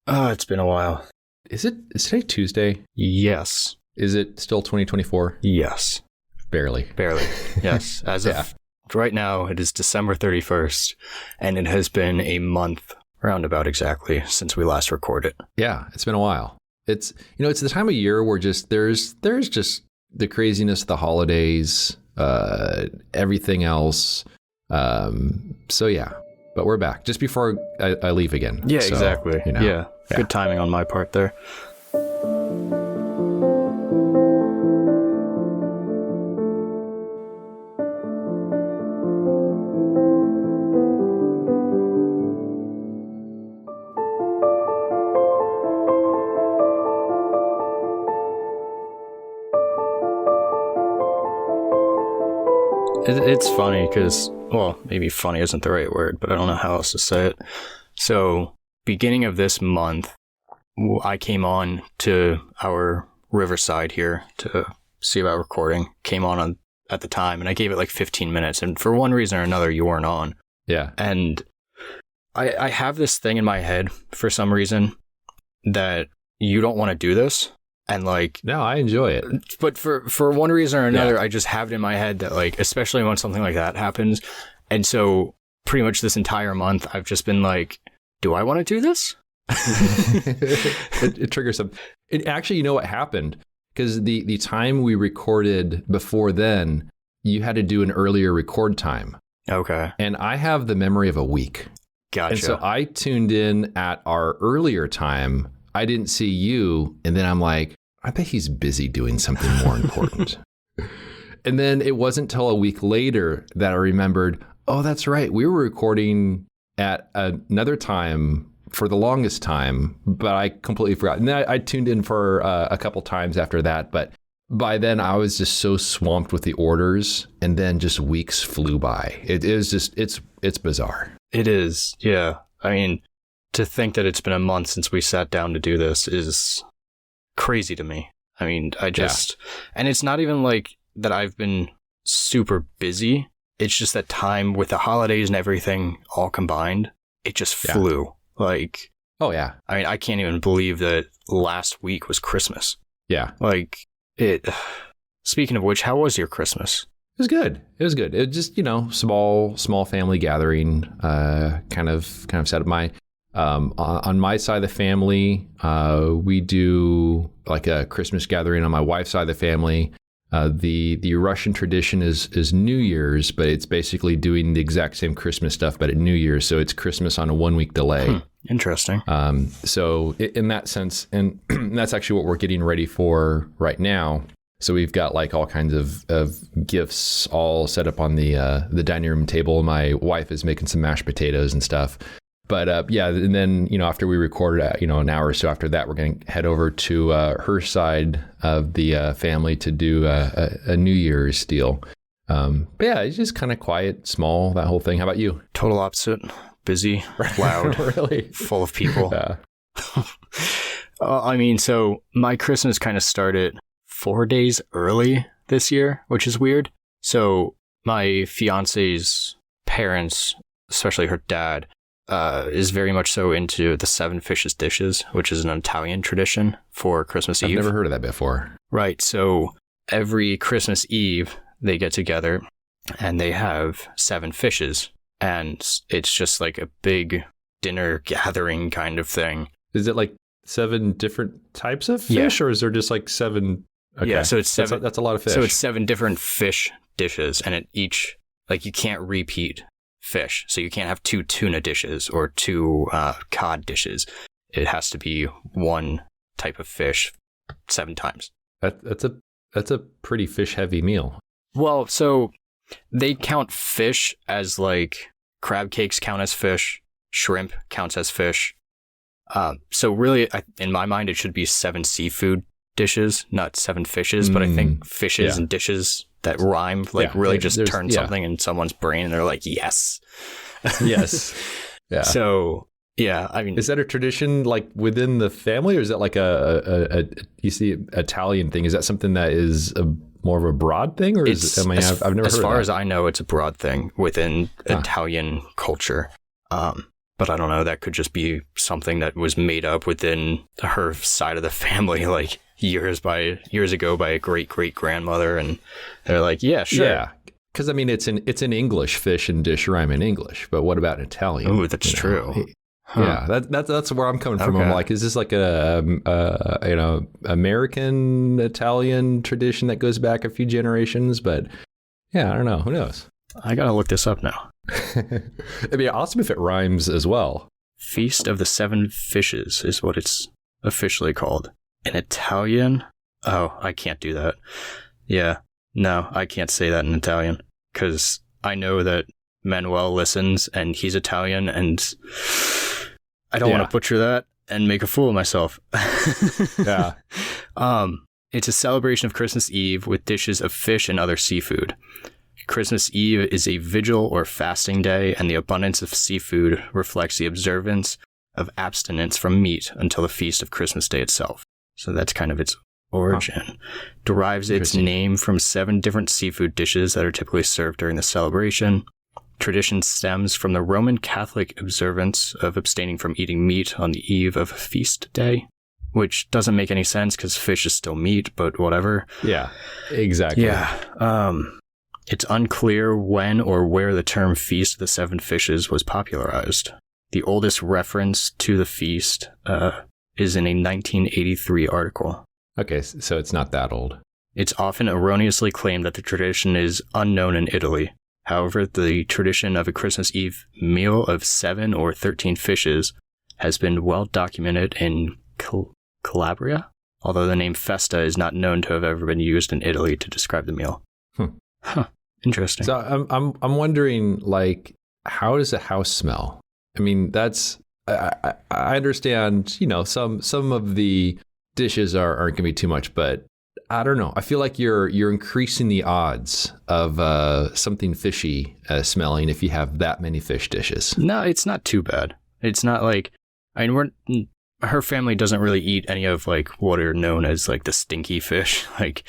Oh, it's been a while. Is today Tuesday? Yes. Is it still 2024? Yes. Barely. Barely. Yes. As of right now, it is December 31st, and it has been a month, roundabout exactly, since we last recorded. Yeah, it's been a while. It's the time of year where there's just the craziness of the holidays, everything else. So yeah, but we're back just before I leave again. Yeah, so, exactly. Yeah. Good timing on my part there. It's funny because, well, maybe funny isn't the right word, but I don't know how else to say it. So, beginning of this month, I came on to our Riverside here to see about recording. Came on at the time, and I gave it like 15 minutes. And for one reason or another, you weren't on. Yeah. And I have this thing in my head for some reason that you don't want to do this. And no, I enjoy it. But for one reason or another, I just have it in my head that especially when something like that happens. And so pretty much this entire month, I've just been like, do I want to do this? it triggers something. Actually, you know what happened? Because the time we recorded before then, you had to do an earlier record time. Okay. And I have the memory of a week. Gotcha. And so I tuned in at our earlier time. I didn't see you. And then I'm like, I bet he's busy doing something more important. And then it wasn't till a week later that I remembered, oh, that's right. We were recording at another time for the longest time, but I completely forgot. And then I tuned in for a couple times after that. But by then I was just so swamped with the orders, and then just weeks flew by. It is just, it's bizarre. It is. Yeah. I mean, to think that it's been a month since we sat down to do this is crazy to me. I mean, and it's not even like that I've been super busy. It's just that time with the holidays and everything all combined, it just flew. Oh yeah. I mean, I can't even believe that last week was Christmas. Yeah. Speaking of which, how was your Christmas? It was good. It was good. It was just, small family gathering, kind of set up on my side of the family, we do like a Christmas gathering. On my wife's side of the family, the Russian tradition is New Year's, but it's basically doing the exact same Christmas stuff, but at New Year's. So it's Christmas on a 1 week delay. Interesting. So in that sense, and that's actually what we're getting ready for right now. So we've got like all kinds of gifts all set up on the dining room table. My wife is making some mashed potatoes and stuff. But and then, after we recorded, an hour or so after that, we're going to head over to her side of the family to do a New Year's deal. But yeah, it's just kind of quiet, small, that whole thing. How about you? Total opposite. Busy, loud, really full of people. Yeah. So my Christmas kind of started 4 days early this year, which is weird. So my fiance's parents, especially her dad, is very much so into the 7 fishes dishes, which is an Italian tradition for Christmas Eve. I've never heard of that before. Right. So every Christmas Eve, they get together and they have 7 fishes. And it's just like a big dinner gathering kind of thing. Is it like 7 different types of fish, or is there just like 7? Okay. Yeah, so it's 7. That's a lot of fish. So it's 7 different fish dishes, and at each, you can't repeat fish. So you can't have 2 tuna dishes or 2 cod dishes. It has to be one type of fish 7 times. That's a pretty fish heavy meal. Well, so they count fish as crab cakes count as fish, shrimp counts as fish. So really, in my mind, it should be 7 seafood dishes, not 7 fishes. But I think fishes and dishes that rhyme really just turn something in someone's brain, and they're like, yes. Yes. Yeah. So yeah, I mean, is that a tradition within the family, or is that like a you see Italian thing? Is that something that is more of a broad thing, or is it, I've never heard of that. As far as I know, it's a broad thing within Italian culture. But I don't know, that could just be something that was made up within her side of the family, like years ago by a great grandmother, and they're like, yeah, sure. Yeah, because I mean, it's an English fish and dish rhyme in English, but what about Italian? Oh, that's true. Huh. Yeah, that's where I'm coming from. Okay. I'm like, is this like a American Italian tradition that goes back a few generations? But yeah, I don't know. Who knows? I gotta look this up now. It'd be awesome if it rhymes as well. Feast of the Seven Fishes is what it's officially called. In Italian? Oh, I can't do that. Yeah, no, I can't say that in Italian because I know that Manuel listens and he's Italian, and I don't want to butcher that and make a fool of myself. Yeah. It's a celebration of Christmas Eve with dishes of fish and other seafood. Christmas Eve is a vigil or fasting day, and the abundance of seafood reflects the observance of abstinence from meat until the feast of Christmas Day itself. So that's kind of its origin. Huh. Derives its name from 7 different seafood dishes that are typically served during the celebration. Tradition stems from the Roman Catholic observance of abstaining from eating meat on the eve of a feast day, which doesn't make any sense because fish is still meat, but whatever. Yeah, exactly. Yeah. It's unclear when or where the term Feast of the Seven Fishes was popularized. The oldest reference to the feast is in a 1983 article. Okay, so it's not that old. It's often erroneously claimed that the tradition is unknown in Italy. However, the tradition of a Christmas Eve meal of 7 or 13 fishes has been well documented in Calabria, although the name festa is not known to have ever been used in Italy to describe the meal. Huh. Interesting. So I'm wondering, like, how does a house smell? I mean, I understand, some of the dishes aren't going to be too much, but I don't know. I feel like you're increasing the odds of something fishy smelling if you have that many fish dishes. No, it's not too bad. It's not like, her family doesn't really eat any of like what are known as like the stinky fish. Like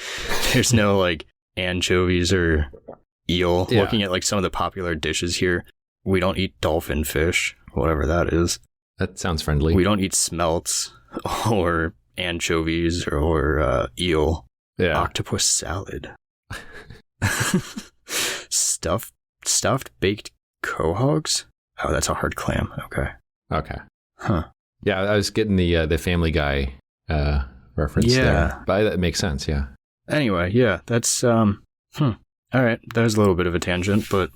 there's no like anchovies or eel. Yeah. Looking at like some of the popular dishes here, we don't eat dolphin fish, whatever that is. That sounds friendly. We don't eat smelts or anchovies or eel. Yeah. Octopus salad. Stuffed baked quahogs? Oh, that's a hard clam. Okay. Huh. Yeah, I was getting the Family Guy reference there. But that makes sense, yeah. Anyway, yeah, that's all right. That was a little bit of a tangent, but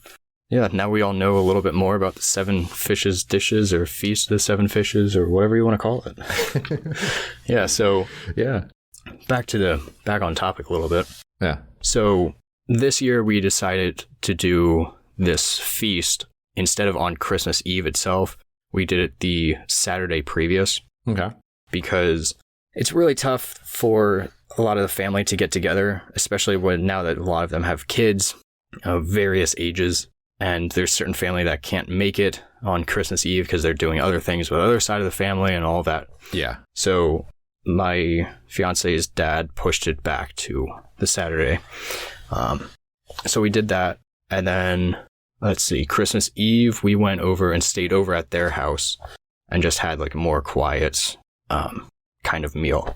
yeah, now we all know a little bit more about the 7 fishes dishes or Feast of the 7 Fishes or whatever you want to call it. Yeah, so back on topic a little bit. Yeah. So this year we decided to do this feast instead of on Christmas Eve itself. We did it the Saturday previous. Okay. Because it's really tough for a lot of the family to get together, especially now that a lot of them have kids of various ages. And there's certain family that can't make it on Christmas Eve because they're doing other things with the other side of the family and all that. Yeah. So my fiance's dad pushed it back to the Saturday. So we did that. And then, let's see, Christmas Eve, we went over and stayed over at their house and just had like a more quiet kind of meal.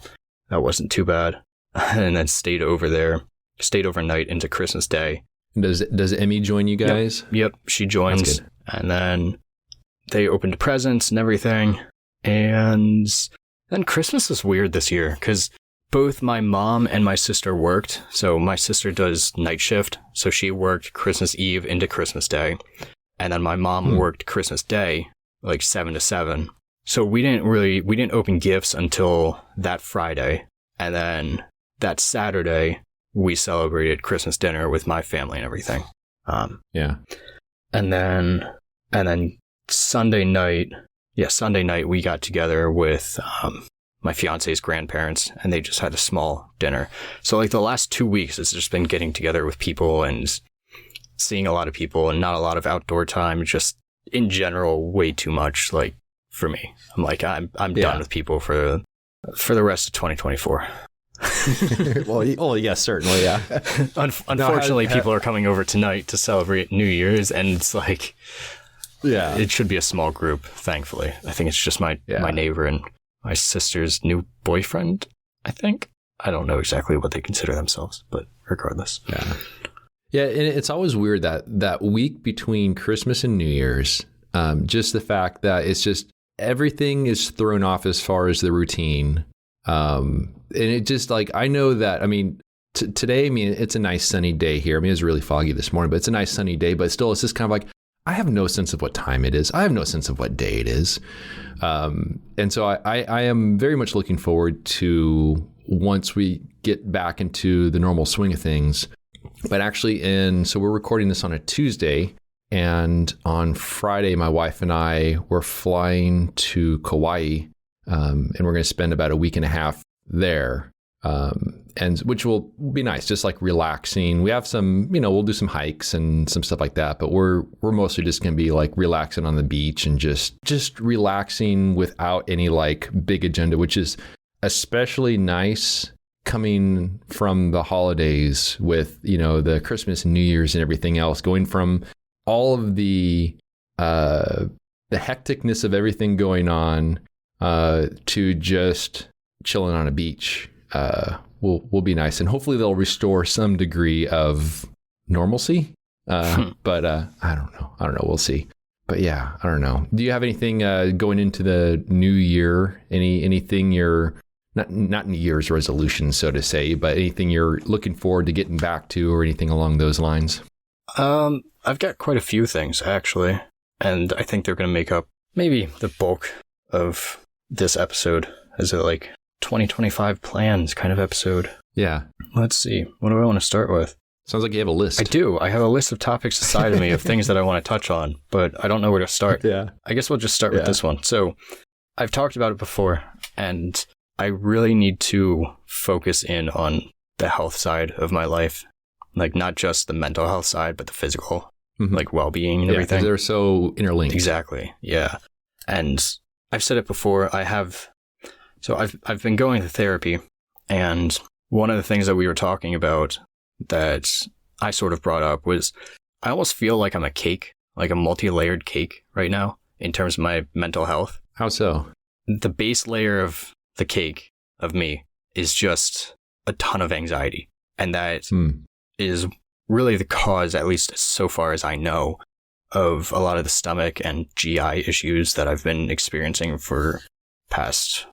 That wasn't too bad. And then stayed overnight into Christmas Day. Does Emmy join you guys? Yep, she joins. And then they opened presents and everything. And then Christmas was weird this year because both my mom and my sister worked. So my sister does night shift. So she worked Christmas Eve into Christmas Day. And then my mom worked Christmas Day, like 7 to 7. So we didn't open gifts until that Friday. And then that Saturday, we celebrated Christmas dinner with my family and everything. Yeah. And then Sunday night we got together with my fiance's grandparents, and they just had a small dinner. So like the last 2 weeks, it's just been getting together with people and seeing a lot of people and not a lot of outdoor time. Just in general, way too much. Like for me, I'm like I'm done with people for the rest of 2024. Well, yes, certainly, yeah. Unfortunately, people are coming over tonight to celebrate New Year's, and it's like Yeah. It should be a small group, thankfully. I think it's just my neighbor and my sister's new boyfriend, I think. I don't know exactly what they consider themselves, but regardless. Yeah. Yeah, and it's always weird that week between Christmas and New Year's, just the fact that it's just everything is thrown off as far as the routine. And it just like, I know that, I mean, today, I mean, it's a nice sunny day here. I mean, it was really foggy this morning, but it's a nice sunny day, but still it's just kind of like, I have no sense of what time it is. I have no sense of what day it is. And so I am very much looking forward to once we get back into the normal swing of things. But actually so we're recording this on a Tuesday, and on Friday, my wife and I were flying to Kauai, and we're going to spend about a week and a half there. And which will be nice, just like relaxing. We have some, we'll do some hikes and some stuff like that, but we're mostly just going to be like relaxing on the beach and just relaxing without any like big agenda, which is especially nice coming from the holidays with, the Christmas and New Year's and everything else, going from all of the hecticness of everything going on, to just chilling on a beach. Will be nice, and hopefully they'll restore some degree of normalcy. But I don't know. We'll see. But yeah, I don't know. Do you have anything going into the new year? Anything you're not New Year's resolution, so to say, but anything you're looking forward to getting back to, or anything along those lines? I've got quite a few things actually, and I think they're going to make up maybe the bulk of this episode as a like 2025 plans kind of episode. Yeah. Let's see. What do I want to start with? Sounds like you have a list. I do. I have a list of topics aside of me of things that I want to touch on, but I don't know where to start. Yeah. I guess we'll just start with this one. So I've talked about it before, and I really need to focus in on the health side of my life. Like not just the mental health side, but the physical, like well-being and everything. They're so interlinked. Exactly. Yeah. And I've said it before. I've been going to therapy, and one of the things that we were talking about that I sort of brought up was I almost feel like I'm a cake, like a multi-layered cake right now in terms of my mental health. How so? The base layer of the cake of me is just a ton of anxiety. And that is really the cause, at least so far as I know, of a lot of the stomach and GI issues that I've been experiencing for past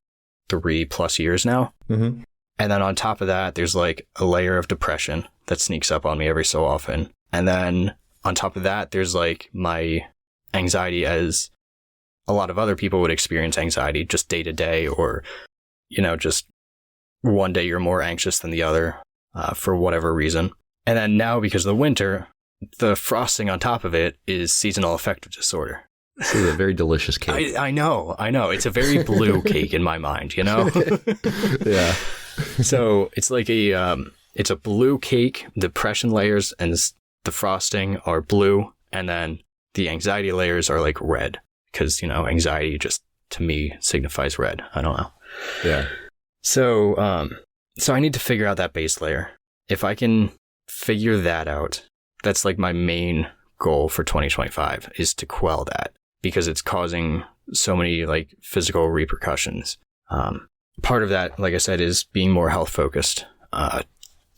3+ years now. Mm-hmm. And then on top of that, there's like a layer of depression that sneaks up on me every so often. And then on top of that, there's like my anxiety, as a lot of other people would experience anxiety just day to day, or, just one day you're more anxious than the other for whatever reason. And then now, because of the winter, the frosting on top of it is seasonal affective disorder. This is a very delicious cake. I know. It's a very blue cake in my mind, Yeah. So it's like it's a blue cake. Depression layers and the frosting are blue, and then the anxiety layers are like red, because, anxiety just, to me, signifies red. I don't know. Yeah. So I need to figure out that base layer. If I can figure that out, that's like my main goal for 2025, is to quell that, because it's causing so many like physical repercussions. Part of that, like I said, is being more health focused,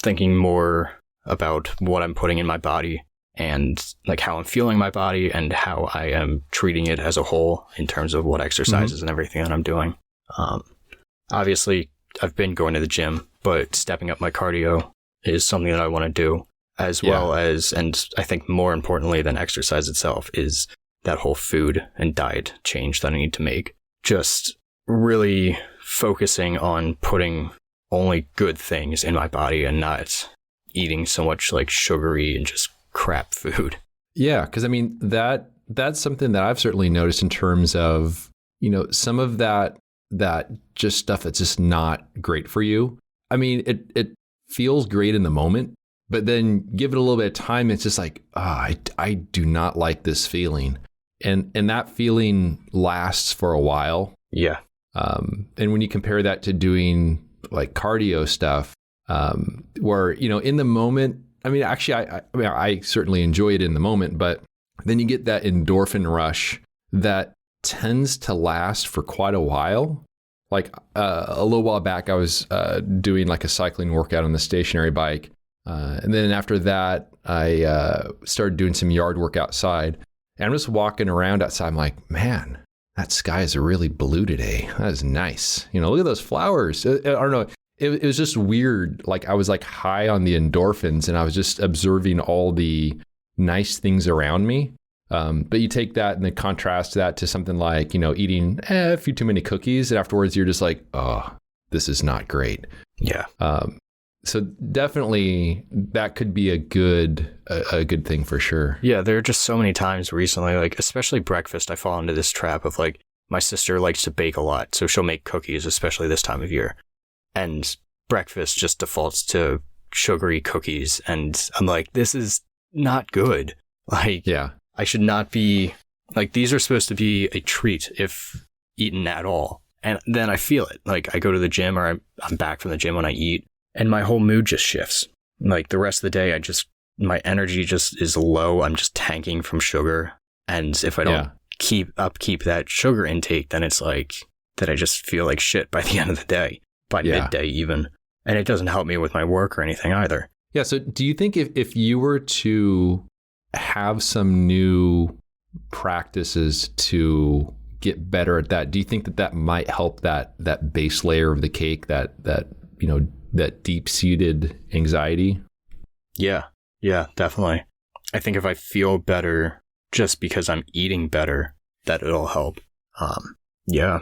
thinking more about what I'm putting in my body and like how I'm feeling my body and how I am treating it as a whole in terms of what exercises and everything that I'm doing. Obviously, I've been going to the gym, but stepping up my cardio is something that I want to do, as well as, and I think more importantly than exercise itself, is that whole food and diet change that I need to make. Just really focusing on putting only good things in my body and not eating so much like sugary and just crap food. Yeah, because I mean, that's something that I've certainly noticed in terms of, some of that just stuff that's just not great for you. I mean, it feels great in the moment, but then give it a little bit of time, it's just like, I do not like this feeling. And that feeling lasts for a while. Yeah. And when you compare that to doing like cardio stuff, where, in the moment, I mean, actually, I certainly enjoy it in the moment, but then you get that endorphin rush that tends to last for quite a while. Like a little while back, I was doing like a cycling workout on the stationary bike. And then after that, I started doing some yard work outside. And I'm just walking around outside. I'm like, man, that sky is really blue today. That is nice. Look at those flowers. I don't know. It was just weird. Like I was like high on the endorphins and I was just observing all the nice things around me. But you take that and then contrast that to something like, eating a few too many cookies. And afterwards you're just like, oh, this is not great. Yeah. So definitely that could be a good thing for sure. Yeah. There are just so many times recently, like especially breakfast, I fall into this trap of like, my sister likes to bake a lot. So she'll make cookies, especially this time of year. And breakfast just defaults to sugary cookies. And I'm like, this is not good. Like, yeah. I should not be, like, these are supposed to be a treat if eaten at all. And then I feel it. Like, I go to the gym or I'm back from the gym when I eat, and my whole mood just shifts. Like, the rest of the day, my energy just is low. I'm just tanking from sugar. And if I don't keep that sugar intake, then it's like that I just feel like shit by the end of the day, by midday even. And it doesn't help me with my work or anything either. Yeah. So do you think if you were to have some new practices to get better at that, do you think that might help that base layer of the cake, that deep-seated anxiety? Yeah, definitely. I think if I feel better just because I'm eating better, that it'll help. Yeah.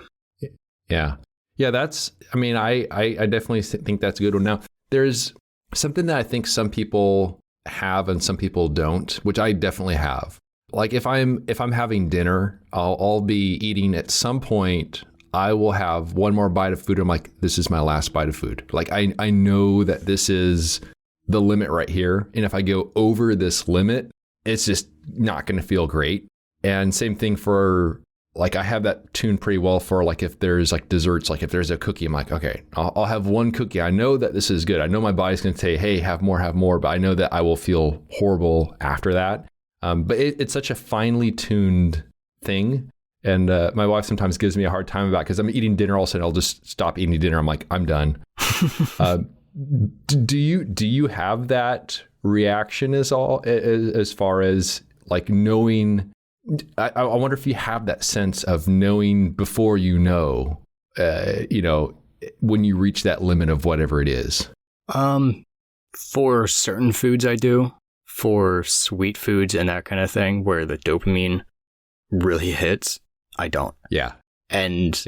That's, I definitely think that's a good one. Now, there's something that I think some people have and some people don't, which I definitely have. Like if I'm having dinner, I'll be eating at some point. I will have one more bite of food. I'm like, this is my last bite of food. Like I know that this is the limit right here. And if I go over this limit, it's just not going to feel great. And same thing for like, I have that tuned pretty well for like, if there's like desserts, like if there's a cookie, I'm like, okay, I'll have one cookie. I know that this is good. I know my body's going to say, hey, have more, but I know that I will feel horrible after that. But it's such a finely tuned thing. And my wife sometimes gives me a hard time about it because I'm eating dinner, all of a sudden I'll just stop eating dinner. I'm like, I'm done. Do you have that reaction as far as like knowing? I wonder if you have that sense of knowing before when you reach that limit of whatever it is. For certain foods I do. For sweet foods and that kind of thing where the dopamine really hits, I don't. Yeah. And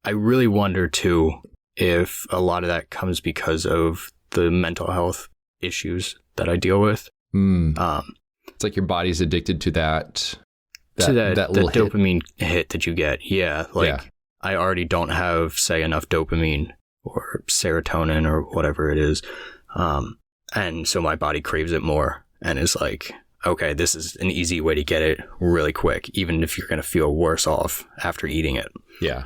I really wonder too if a lot of that comes because of the mental health issues that I deal with. It's like your body's addicted to that little dopamine hit that you get. Yeah. I already don't have, say, enough dopamine or serotonin or whatever it is. And so my body craves it more and is like, okay, this is an easy way to get it really quick, even if you're going to feel worse off after eating it. Yeah.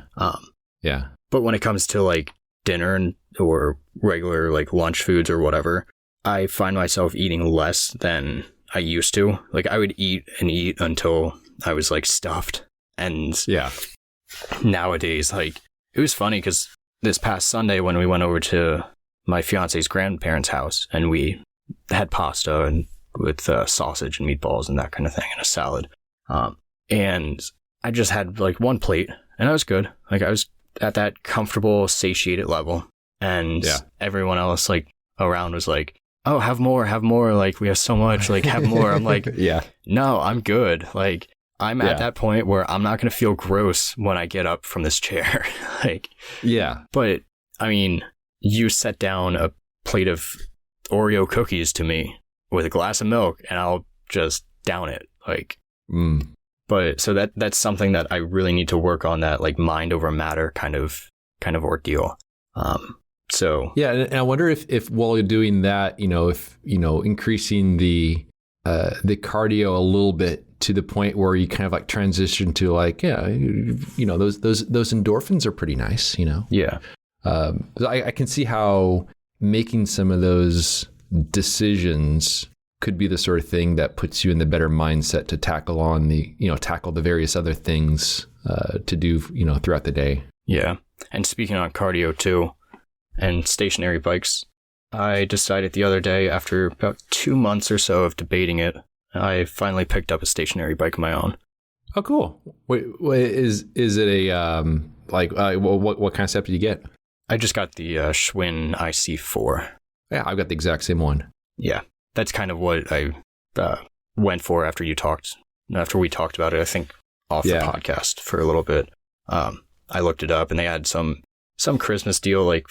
But when it comes to like dinner or regular like lunch foods or whatever, I find myself eating less than I used to. Like I would eat and eat until I was like stuffed. And nowadays, like it was funny because this past Sunday when we went over to my fiance's grandparents' house and we had pasta and with sausage and meatballs and that kind of thing and a salad. And I just had like one plate and I was good. Like I was at that comfortable, satiated level. And everyone else like around was like, oh, have more. Like we have so much, like have more. I'm like, no, I'm good. Like I'm at that point where I'm not going to feel gross when I get up from this chair. But I mean, you set down a plate of Oreo cookies to me with a glass of milk and I'll just down it. Like, but so that's something that I really need to work on, that like mind over matter kind of ordeal. And I wonder if while you're doing that, increasing the cardio a little bit to the point where you kind of like transition to like, those endorphins are pretty nice, I can see how making some of those decisions could be the sort of thing that puts you in the better mindset to tackle the various other things to do, throughout the day. Yeah. And speaking on cardio too, and stationary bikes, I decided the other day, after about 2 months or so of debating it, I finally picked up a stationary bike of my own. Oh, cool. Wait, is it a, what kind of setup did you get? I just got the Schwinn IC4. Yeah, I've got the exact same one. Yeah. That's kind of what I went for after we talked about it, I think, off the podcast for a little bit. I looked it up and they had some Christmas deal, like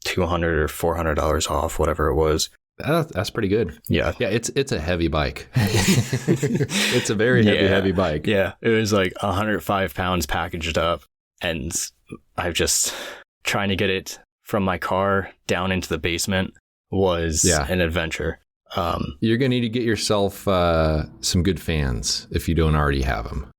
$200 or $400 off, whatever it was. That's pretty good. Yeah. Yeah, it's a heavy bike. It's a very heavy bike. Yeah. It was like 105 pounds packaged up, and I've just trying to get it from my car down into the basement was an adventure. You're going to need to get yourself some good fans if you don't already have them.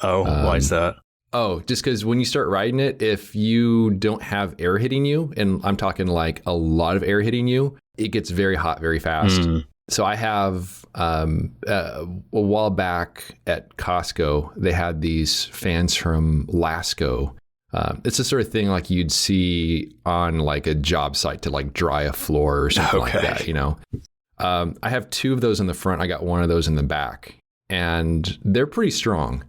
Oh, why is that? Oh, just because when you start riding it, if you don't have air hitting you, and I'm talking like a lot of air hitting you, it gets very hot very fast. So I have, a while back at Costco, they had these fans from Lasco. It's the sort of thing like you'd see on like a job site to like dry a floor or something like that, I have 2 of those in the front. I got 1 of those in the back, and they're pretty strong.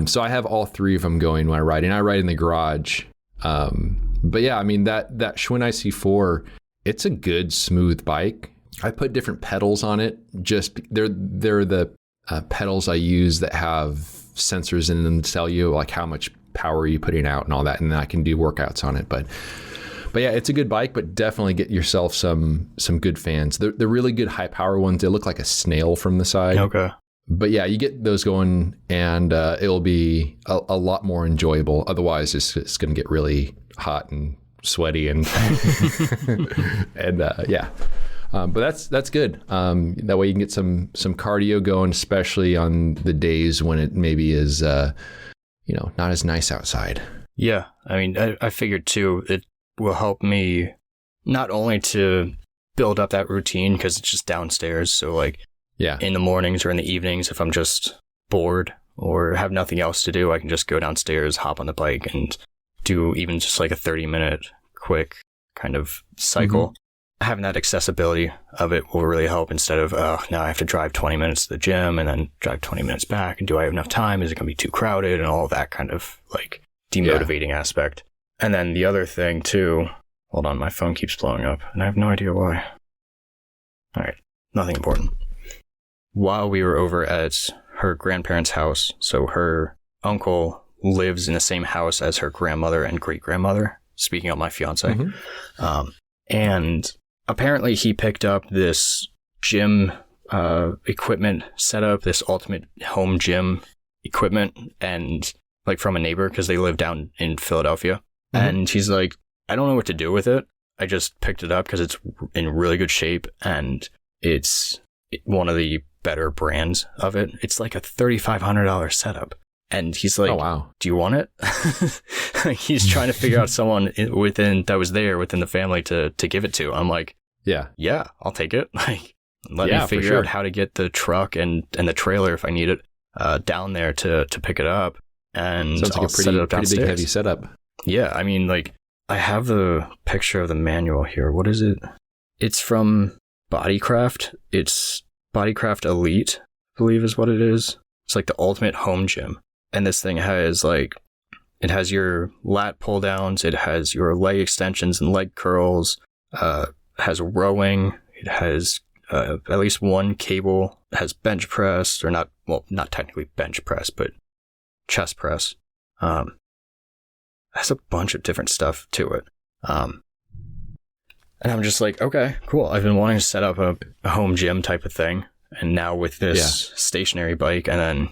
So I have all 3 of them going when I ride, and I ride in the garage. But yeah, I mean, that Schwinn IC4, it's a good smooth bike. I put different pedals on it. Just they're the pedals I use that have sensors in them to tell you like how much power you're putting out and all that, and then I can do workouts on it. But yeah, it's a good bike, but definitely get yourself some good fans. They're really good high power ones. They look like a snail from the side. Okay. But yeah, you get those going, and it'll be a lot more enjoyable. Otherwise, it's going to get really hot and sweaty and but that's good. That way you can get some cardio going, especially on the days when it maybe is not as nice outside. Yeah, I mean, I figured too, it will help me not only to build up that routine because it's just downstairs. So like, in the mornings or in the evenings, if I'm just bored or have nothing else to do, I can just go downstairs, hop on the bike, and do even just like a 30-minute quick kind of cycle. Having that accessibility of it will really help, instead of, now I have to drive 20 minutes to the gym and then drive 20 minutes back. And do I have enough time? Is it going to be too crowded? And all that kind of like demotivating aspect. And then the other thing too, hold on, my phone keeps blowing up and I have no idea why. All right, nothing important. While we were over at her grandparents' house, so her uncle lives in the same house as her grandmother and great-grandmother, speaking of my fiance. And apparently he picked up this gym equipment setup, this ultimate home gym equipment, and like from a neighbor, because they live down in Philadelphia. And he's like, I don't know what to do with it. I just picked it up because it's in really good shape, and it's one of the better brands of it. It's like a $3,500 setup. And he's like, oh, wow, do you want it? He's trying to figure out someone that was there within the family to give it to. I'm like, yeah, I'll take it. Like, let me figure out how to get the truck and the trailer, if I need it, down there to pick it up. And sounds like a pretty big heavy setup. Yeah, I mean, like, I have the picture of the manual here. What is it? It's from Bodycraft. It's Bodycraft Elite, I believe is what it is. It's like the ultimate home gym. And this thing has it has your lat pull downs, it has your leg extensions and leg curls, has rowing, it has at least one cable, it has bench press, or not technically bench press, but chest press. It has a bunch of different stuff to it. And I'm just like, okay, cool. I've been wanting to set up a home gym type of thing. And now with this stationary bike and then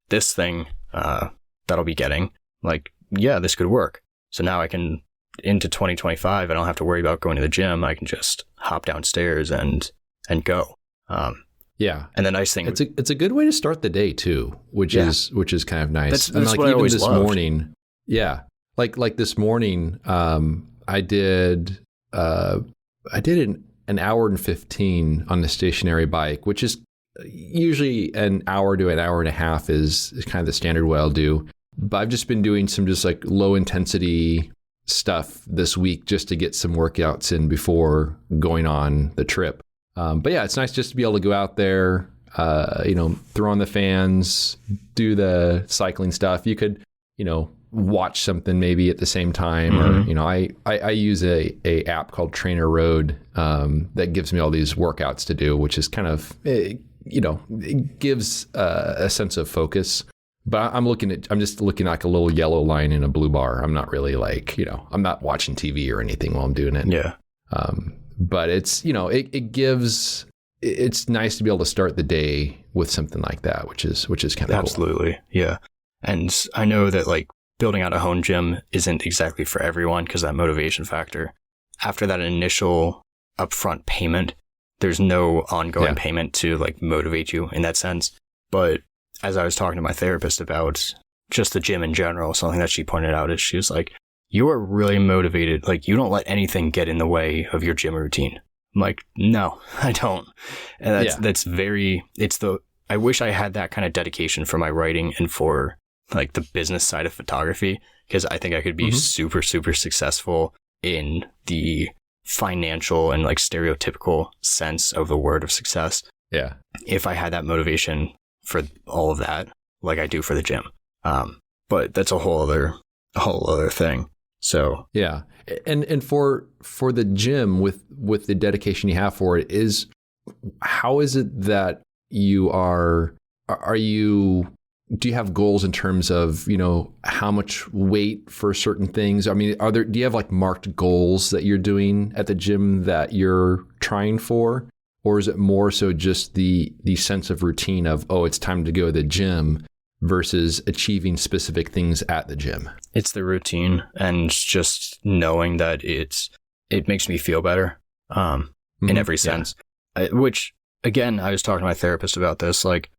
this thing that I'll be getting, like, yeah, this could work. So now I can, into 2025, I don't have to worry about going to the gym. I can just hop downstairs and go. And the nice thing, it's a good way to start the day too, which is kind of nice. That's like, what I always loved. Morning, like this morning, I did an an hour and 15 on the stationary bike, which is usually an hour to an hour and a half is kind of the standard what I'll do. But I've just been doing some just like low intensity stuff this week just to get some workouts in before going on the trip. But yeah, it's nice just to be able to go out there, throw on the fans, do the cycling stuff. You could, watch something maybe at the same time, or, I use a app called Trainer Road that gives me all these workouts to do, which is kind of, it gives a sense of focus. But I'm just looking like a little yellow line in a blue bar. I'm not really like, I'm not watching TV or anything while I'm doing it. Yeah. But it's, it's nice to be able to start the day with something like that, which is kind of Absolutely. Cool. Yeah. And I know that like building out a home gym isn't exactly for everyone because that motivation factor. After that initial upfront payment, there's no ongoing payment to like motivate you in that sense. But as I was talking to my therapist about just the gym in general, something that she pointed out is she was like, you are really motivated. Like you don't let anything get in the way of your gym routine. I'm like, no, I don't. And I wish I had that kind of dedication for my writing and for like the business side of photography, because I think I could be super, super successful in the financial and like stereotypical sense of the word of success. Yeah. If I had that motivation for all of that, like I do for the gym. But that's a whole other thing. So yeah. And for the gym with the dedication you have for it how is it that do you have goals in terms of, how much weight for certain things? I mean, do you have like marked goals that you're doing at the gym that you're trying for? Or is it more so just the sense of routine of, oh, it's time to go to the gym versus achieving specific things at the gym? It's the routine and just knowing that it makes me feel better in every sense. Yeah. Which, again, I was talking to my therapist about this. Like,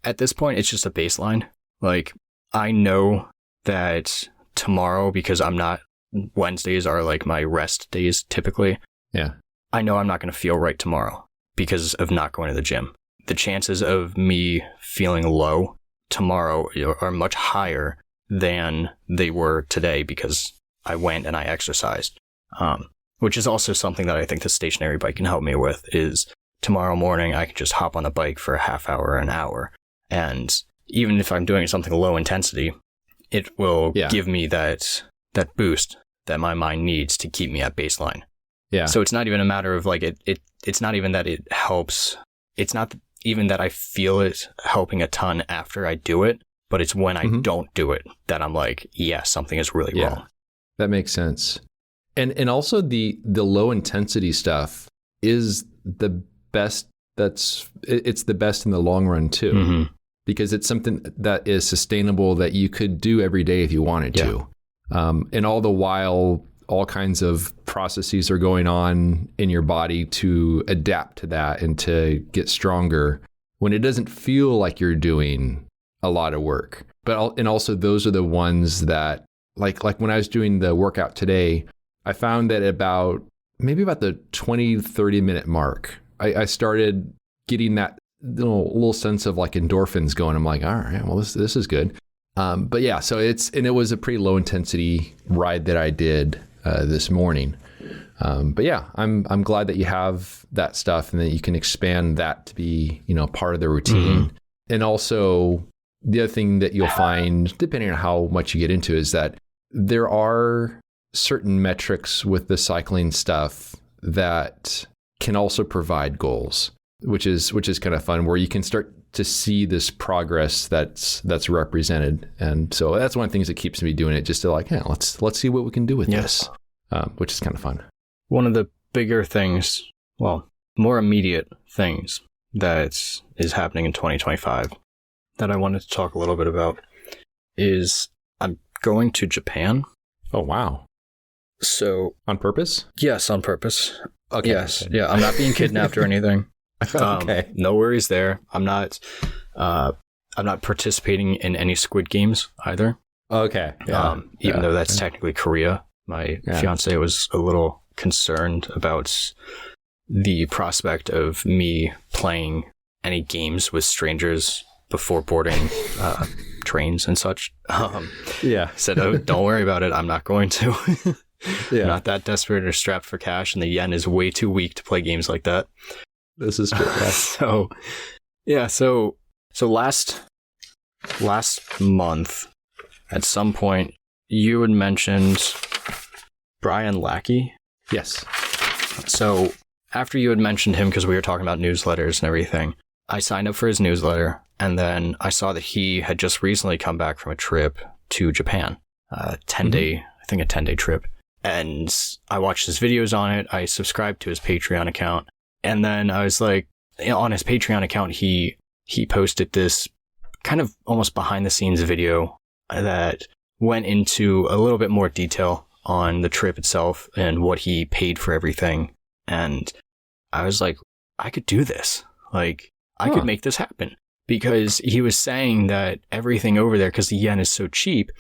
at this point, it's just a baseline. Like, I know that tomorrow, because Wednesdays are like my rest days typically. Yeah. I know I'm not going to feel right tomorrow because of not going to the gym. The chances of me feeling low tomorrow are much higher than they were today because I went and I exercised. Which is also something that I think the stationary bike can help me with is tomorrow morning I can just hop on the bike for a half hour or an hour. And even if I'm doing something low intensity, it will give me that boost that my mind needs to keep me at baseline. Yeah. So it's not even a matter of like it's not even that it helps. It's not even that I feel it helping a ton after I do it, but it's when I don't do it that I'm like, something is really wrong. That makes sense. And also the low intensity stuff is the best. It's the best in the long run too, because it's something that is sustainable that you could do every day if you wanted to. And all the while, all kinds of processes are going on in your body to adapt to that and to get stronger when it doesn't feel like you're doing a lot of work. And also those are the ones that like when I was doing the workout today, I found that about the 20-30 minute mark, I started getting that little sense of like endorphins going. I'm like, all right, well, this is good. But yeah, so it was a pretty low intensity ride that I did this morning. But yeah, I'm glad that you have that stuff and that you can expand that to be, part of the routine. And also the other thing that you'll find, depending on how much you get into, is that there are certain metrics with the cycling stuff that can also provide goals, which is kind of fun, where you can start to see this progress that's represented. And so that's one of the things that keeps me doing it, just to like, let's see what we can do with this, which is kind of fun. One of the bigger things, more immediate things that is happening in 2025 that I wanted to talk a little bit about is I'm going to Japan. Oh, wow. So on purpose? Yes, on purpose. Okay. Yes. Okay. Yeah. I'm not being kidnapped or anything. Okay. No worries there. I'm not participating in any Squid Games either. Okay. Yeah. Even though that's technically Korea. My fiance was a little concerned about the prospect of me playing any games with strangers before boarding trains and such. Said, oh, don't worry about it. I'm not going to. I'm not that desperate or strapped for cash, and the yen is way too weak to play games like that. This is true. So last month, at some point, you had mentioned Brian Lackey. Yes. So after you had mentioned him, because we were talking about newsletters and everything, I signed up for his newsletter, and then I saw that he had just recently come back from a trip to Japan, a 10-day trip. And I watched his videos on it. I subscribed to his Patreon account. And then I was like, on his Patreon account, he posted this kind of almost behind the scenes video that went into a little bit more detail on the trip itself and what he paid for everything. And I was like, I could do this. Like, I could make this happen. Because he was saying that everything over there, because the yen is so cheap,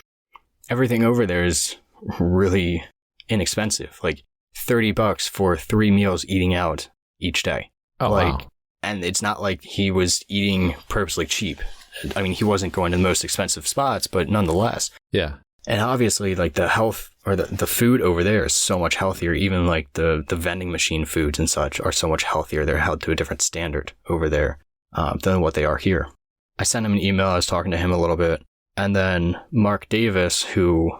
everything over there is really inexpensive. Like $30 for 3 meals eating out each day. Oh, wow. And it's not like he was eating purposely cheap. I mean, he wasn't going to the most expensive spots, but nonetheless. Yeah. And obviously, like, the health or the food over there is so much healthier. Even like the vending machine foods and such are so much healthier. They're held to a different standard over there than what they are here. I sent him an email. I was talking to him a little bit. And then Mark Davis, who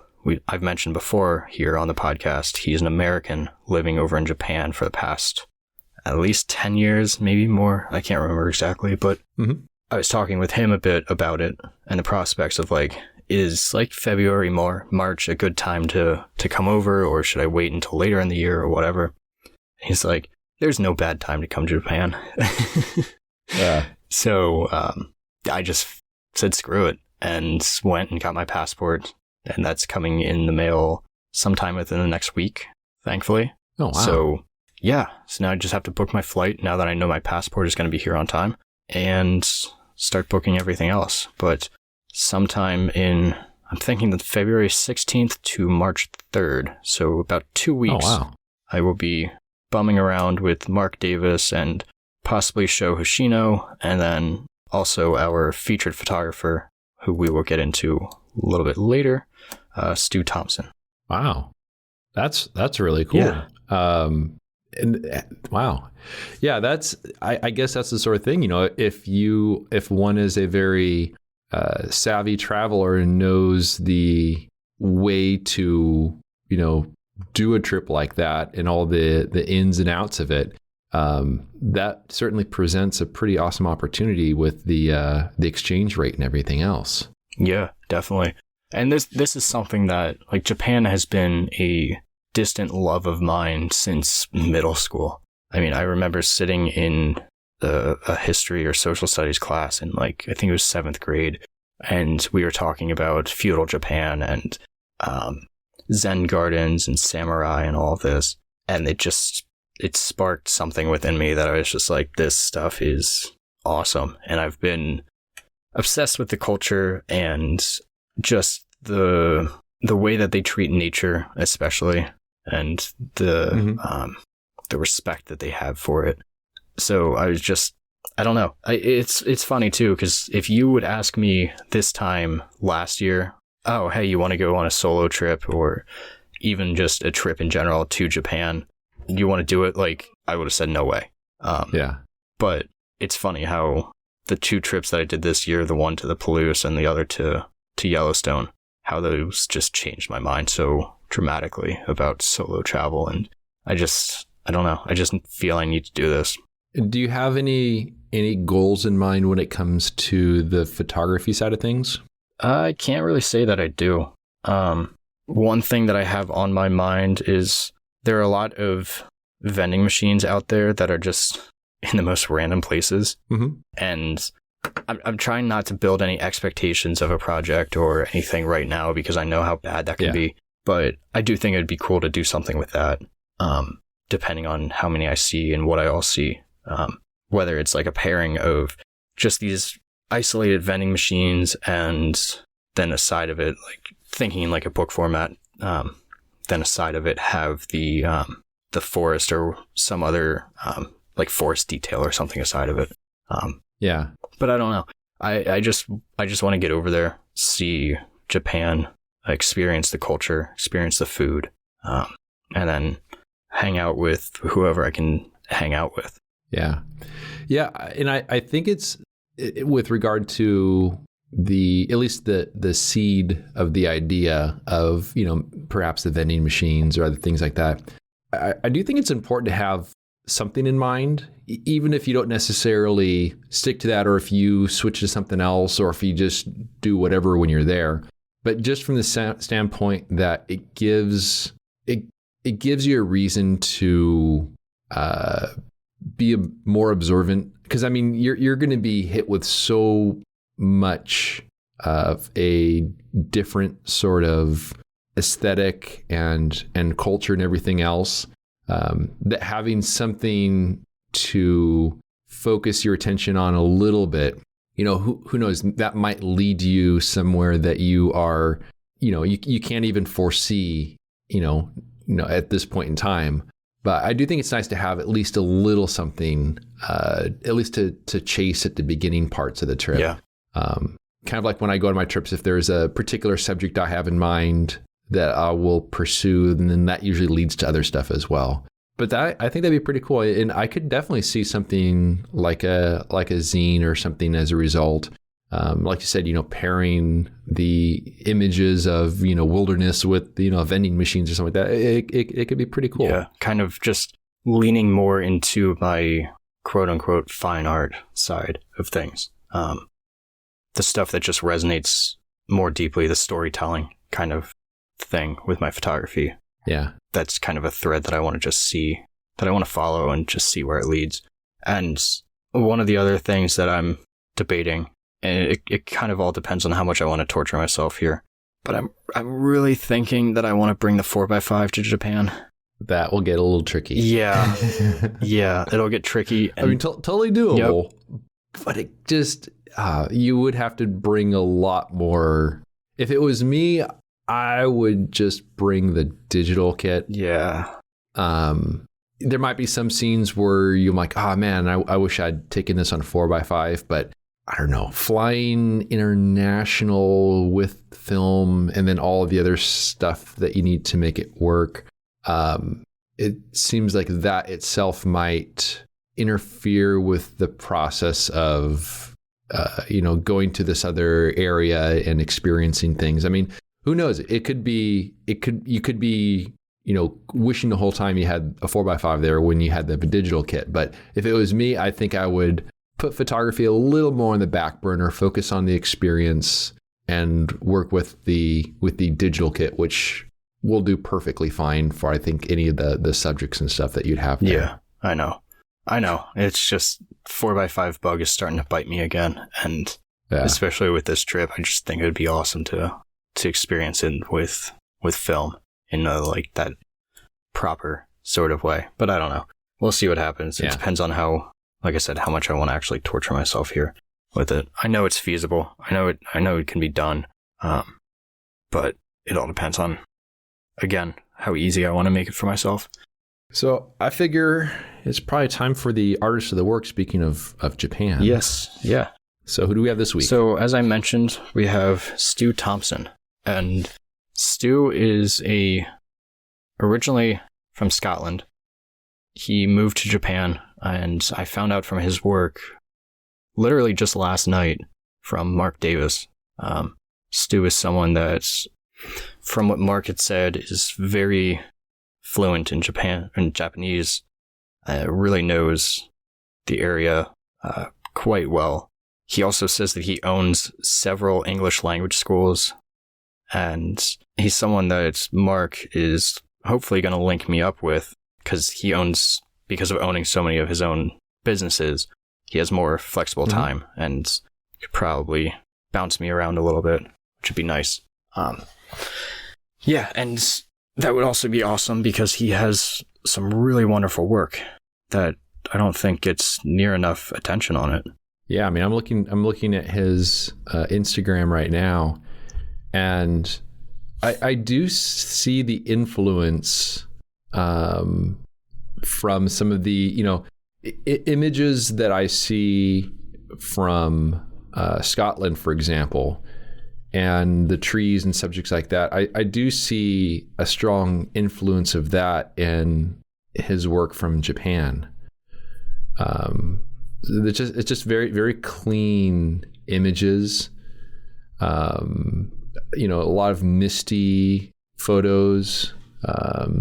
I've mentioned before here on the podcast, he's an American living over in Japan for the past at least 10 years, maybe more. I can't remember exactly, but I was talking with him a bit about it and the prospects of like, is like February, March a good time to come over, or should I wait until later in the year or whatever? He's like, there's no bad time to come to Japan. Yeah. So I just said screw it and went and got my passport, and that's coming in the mail sometime within the next week, thankfully. Oh, wow. So yeah, so now I just have to book my flight now that I know my passport is going to be here on time, and start booking everything else. But sometime I'm thinking that February 16th to March 3rd, so about 2 weeks, I will be bumming around with Mark Davis and possibly Sho Hoshino, and then also our featured photographer, who we will get into a little bit later, Stu Thompson. Wow. That's really cool. Yeah. Wow. Yeah, I guess that's the sort of thing, if one is a very savvy traveler and knows the way to, do a trip like that and all the ins and outs of it, that certainly presents a pretty awesome opportunity with the exchange rate and everything else. Yeah, definitely. And this is something that, like, Japan has been a distant love of mine since middle school. I mean, I remember sitting in a history or social studies class in, like, I think it was 7th grade, and we were talking about feudal Japan and Zen gardens and samurai and all of this, and it sparked something within me that I was just like, this stuff is awesome. And I've been obsessed with the culture and just the way that they treat nature, especially, and the respect that they have for it. So I was just, I don't know. It's funny too, because if you would ask me this time last year, oh, hey, you want to go on a solo trip or even just a trip in general to Japan, you want to do it? Like, I would have said no way. Yeah. But it's funny how the 2 trips that I did this year, the one to the Palouse and the other to Yellowstone, how those just changed my mind so dramatically about solo travel. And I don't know. I just feel I need to do this. Do you have any goals in mind when it comes to the photography side of things? I can't really say that I do. One thing that I have on my mind is there are a lot of vending machines out there that are just in the most random places. Mm-hmm. And I'm trying not to build any expectations of a project or anything right now because I know how bad that can be. But I do think it'd be cool to do something with that, depending on how many I see and what I all see. Whether it's like a pairing of just these isolated vending machines and then a side of it, like thinking like a book format, then a side of it have the the forest or some other like forest detail or something aside of it. Yeah. But I don't know. I just want to get over there, see Japan, experience the culture, experience the food, and then hang out with whoever I can hang out with. Yeah. Yeah. And I think it's with regard to at least the seed of the idea of, perhaps the vending machines or other things like that. I do think it's important to have something in mind, even if you don't necessarily stick to that, or if you switch to something else, or if you just do whatever when you're there. But just from the standpoint that it gives you a reason to be more observant, because I mean you're going to be hit with so much of a different sort of aesthetic and culture and everything else, that having something to focus your attention on a little bit, who knows, that might lead you somewhere that you are, you can't even foresee, at this point in time. But I do think it's nice to have at least a little something, at least to chase at the beginning parts of the trip. Yeah. Kind of like when I go on my trips, if there's a particular subject I have in mind that I will pursue, and then that usually leads to other stuff as well. But I think that'd be pretty cool. And I could definitely see something like a zine or something as a result. Like you said, pairing the images of, wilderness with, vending machines or something like that. It could be pretty cool. Yeah. Kind of just leaning more into my quote unquote fine art side of things. The stuff that just resonates more deeply, the storytelling kind of thing with my photography. Yeah. That's kind of a thread that I want to just see, that I want to follow and just see where it leads. And one of the other things that I'm debating, and it kind of all depends on how much I want to torture myself here, but I'm really thinking that I want to bring the 4x5 to Japan. That will get a little tricky. Yeah. Yeah, it'll get tricky. I mean, totally doable. Yep. But it just, you would have to bring a lot more. If it was me, I would just bring the digital kit. Yeah. There might be some scenes where you're like, oh man, I wish I'd taken this on 4x5, but I don't know, flying international with film and then all of the other stuff that you need to make it work. It seems like that itself might interfere with the process of, going to this other area and experiencing things. I mean, who knows? You could be, wishing the whole time you had a 4x5 there when you had the digital kit. But if it was me, I think I would put photography a little more on the back burner, focus on the experience, and work with the digital kit, which will do perfectly fine for, I think, any of the subjects and stuff that you'd have there. Yeah, I know. It's just 4x5 bug is starting to bite me again. And especially with this trip, I just think it would be awesome to experience it with film in like that proper sort of way. But I don't know. We'll see what happens. It depends on how, like I said, how much I want to actually torture myself here with it. I know it's feasible. I know it can be done. But it all depends on, again, how easy I want to make it for myself. So I figure it's probably time for the artist of the week, speaking of Japan. Yes. Yeah. So who do we have this week? So as I mentioned, we have Stu Thompson. And Stu is originally from Scotland. He moved to Japan, and I found out from his work literally just last night from Mark Davis. Stu is someone that's, from what Mark had said, is very fluent in Japanese, really knows the area quite well. He also says that he owns several English language schools, and he's someone that Mark is hopefully going to link me up with, because of owning so many of his own businesses, he has more flexible time and could probably bounce me around a little bit, which would be nice. Yeah, and that would also be awesome because he has some really wonderful work that I don't think gets near enough attention on it. Yeah, I mean, I'm looking at his Instagram right now, and I do see the influence from some of the, images that I see from Scotland, for example, and the trees and subjects like that, I do see a strong influence of that in his work from Japan. It's just very, very clean images. A lot of misty photos,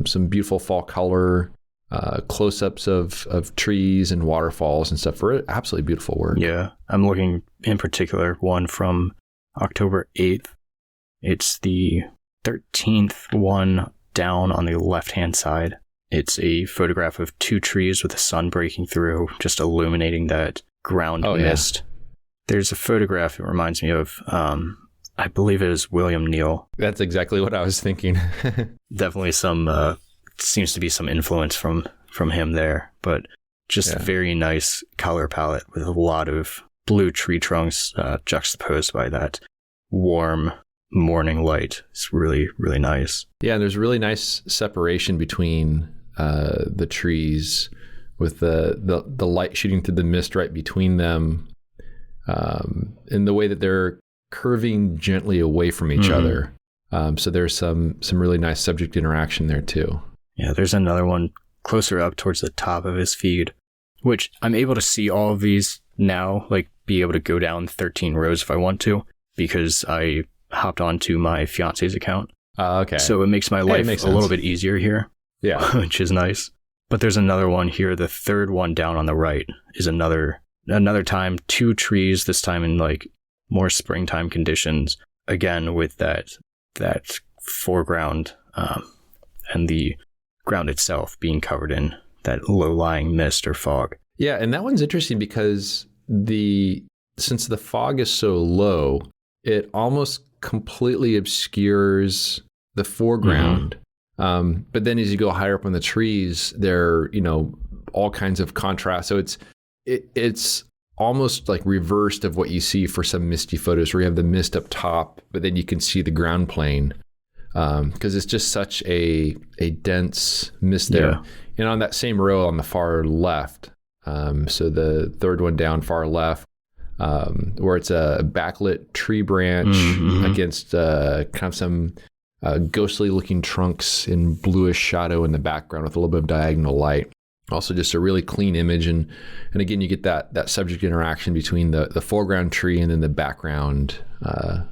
some beautiful fall color, close-ups of trees and waterfalls and stuff. For absolutely beautiful work. Yeah, I'm looking in particular one from October 8th. It's the 13th one down on the left-hand side. It's a photograph of two trees with the sun breaking through, just illuminating that ground mist. Yeah. There's a photograph it reminds me of, I believe it is William Neal. That's exactly what I was thinking. Definitely some, seems to be some influence from him there, but just very nice color palette with a lot of blue tree trunks juxtaposed by that warm morning light. It's really, really nice. Yeah, and there's really nice separation between the trees with the light shooting through the mist right between them, in the way that they're curving gently away from each other. So there's some really nice subject interaction there too. Yeah, there's another one closer up towards the top of his feed, which I'm able to see all of these now, like be able to go down 13 rows if I want to, because I hopped onto my fiance's account. Okay. So it makes my life a little bit easier here. Yeah. Which is nice. But there's another one here. The third one down on the right is another time, two trees, this time in like more springtime conditions. Again, with that foreground and the ground itself being covered in that low-lying mist or fog. Yeah, and that one's interesting because since the fog is so low, it almost completely obscures the foreground. But then as you go higher up on the trees, there are, all kinds of contrast. So it's almost like reversed of what you see for some misty photos where you have the mist up top, but then you can see the ground plane. Because it's just such a dense mist there. Yeah. And on that same row on the far left, so the third one down far left, where it's a backlit tree branch against kind of some ghostly looking trunks in bluish shadow in the background with a little bit of diagonal light. Also just a really clean image. And again, you get that subject interaction between the foreground tree and then the background,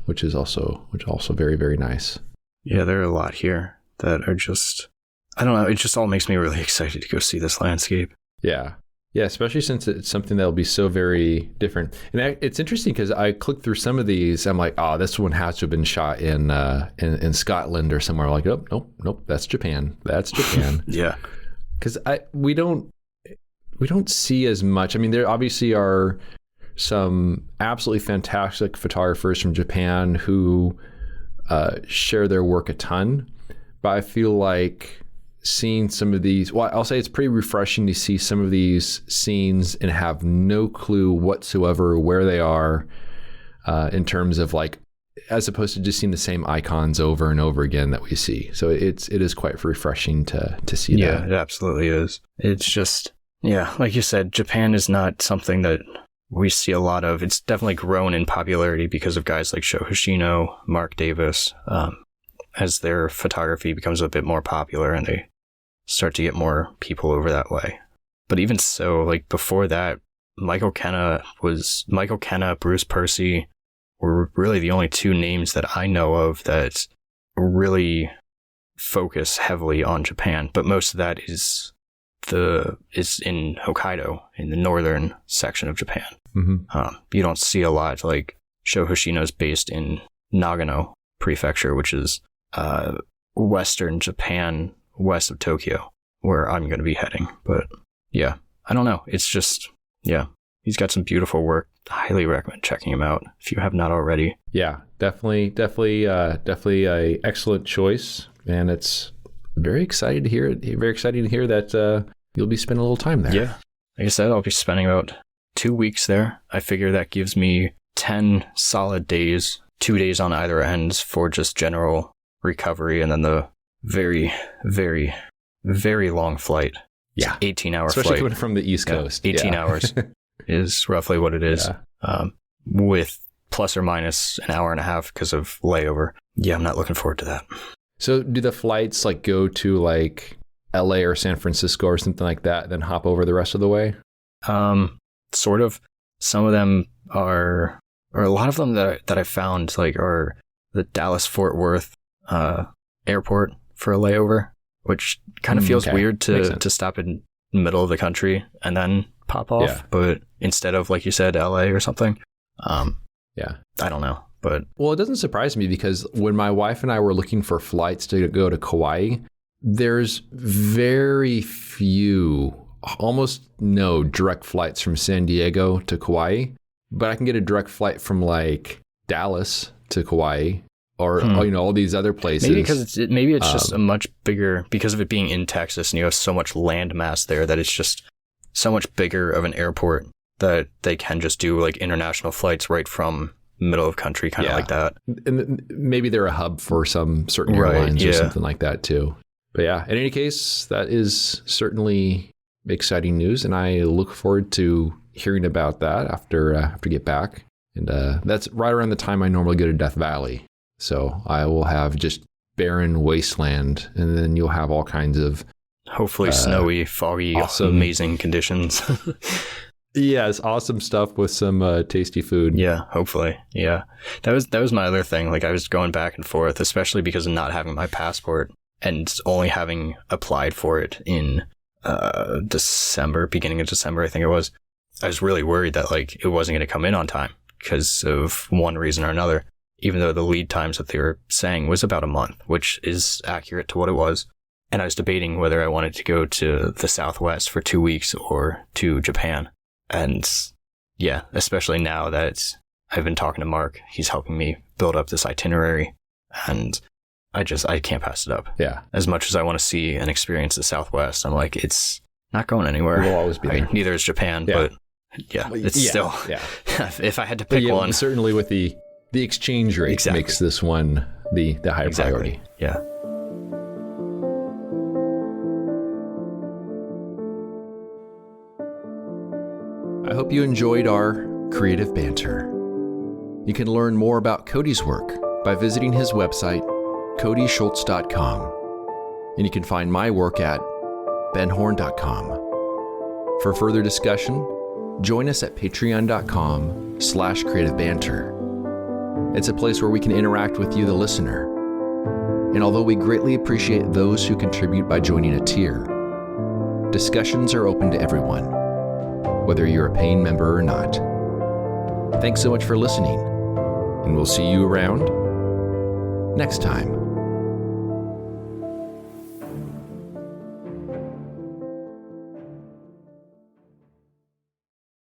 which is also very, very nice. Yeah, there are a lot here that are just, I don't know, it just all makes me really excited to go see this landscape. Yeah. Yeah, especially since it's something that'll be so very different. And it's interesting because I clicked through some of these. I'm like, oh, this one has to have been shot in Scotland or somewhere. Like, oh, nope, that's Japan. That's Japan. Yeah. Because we don't see as much. I mean, there obviously are some absolutely fantastic photographers from Japan who share their work a ton, but I feel like seeing some of these, well, I'll say it's pretty refreshing to see some of these scenes and have no clue whatsoever where they are in terms of like, as opposed to just seeing the same icons over and over again that we see. So it is quite refreshing to see that. Yeah, it absolutely is. It's just, yeah, like you said, Japan is not something that we see a lot of. It's definitely grown in popularity because of guys like Sho Hoshino, Mark Davis, as their photography becomes a bit more popular and they start to get more people over that way. But even so, like before that, Michael Kenna, Bruce Percy were really the only two names that I know of that really focus heavily on Japan. But most of that is in Hokkaido, in the northern section of Japan. You don't see a lot. Like Sho Hoshino's based in Nagano Prefecture, which is western Japan, west of Tokyo, where I'm going to be heading. But yeah, I don't know. It's just, yeah, he's got some beautiful work. I highly recommend checking him out if you have not already. Yeah, definitely a excellent choice. And it's very exciting to hear that you'll be spending a little time there. Yeah. Like I said, I'll be spending about 2 weeks there. I figure that gives me 10 solid days, 2 days on either ends for just general recovery, and then the very, very, very long flight Yeah. 18-hour Especially flight. coming from the East Coast. 18 hours is roughly what it is. Yeah. With plus or minus an hour and a half because of layover. Yeah, I'm not looking forward to that. So do the flights like go to like LA or San Francisco or something like that, then hop over the rest of the way? Sort of. Some of them are, or a lot of them that I found like are the Dallas Fort Worth airport for a layover, which kind of feels weird to stop in the middle of the country and then pop off. Yeah. But instead of, like you said, LA or something, Yeah. I don't know. But Well, it doesn't surprise me because when my wife and I were looking for flights to go to Kauai, there's very few, almost no direct flights from San Diego to Kauai, but I can get a direct flight from like Dallas to Kauai or all these other places. maybe because it's just a much bigger, because of it being in Texas and you have so much land mass there, that it's just so much bigger of an airport that they can just do like international flights right from middle of country, kind of like that. And maybe they're a hub for some certain airlines or something like that too. But yeah, in any case, that is certainly exciting news, and I look forward to hearing about that after I get back. And that's right around the time I normally go to Death Valley. So I will have just barren wasteland, and then you'll have all kinds of hopefully snowy, foggy, awesome, amazing conditions. Yeah, it's awesome stuff with some tasty food. Yeah, hopefully. Yeah. That was my other thing. Like I was going back and forth, especially because of not having my passport and only having applied for it in December, beginning of December, I think it was. I was really worried that like it wasn't going to come in on time because of one reason or another, even though the lead times that they were saying was about a month, which is accurate to what it was. And I was debating whether I wanted to go to the Southwest for 2 weeks or to Japan. And yeah, especially now that I've been talking to Mark, he's helping me build up this itinerary, and I can't pass it up. Yeah. As much as I want to see and experience the Southwest, I'm like, it's not going anywhere. We'll always be there. Neither is Japan, but yeah, it's still, if I had to pick one. Certainly with the exchange rate makes this one the higher priority. Yeah. I hope you enjoyed our creative banter. You can learn more about Cody's work by visiting his website, codyschultz.com. And you can find my work at benhorn.com. For further discussion, join us at patreon.com/creativebanter. It's a place where we can interact with you, the listener. And although we greatly appreciate those who contribute by joining a tier, discussions are open to everyone, whether you're a paying member or not. Thanks so much for listening, and we'll see you around next time.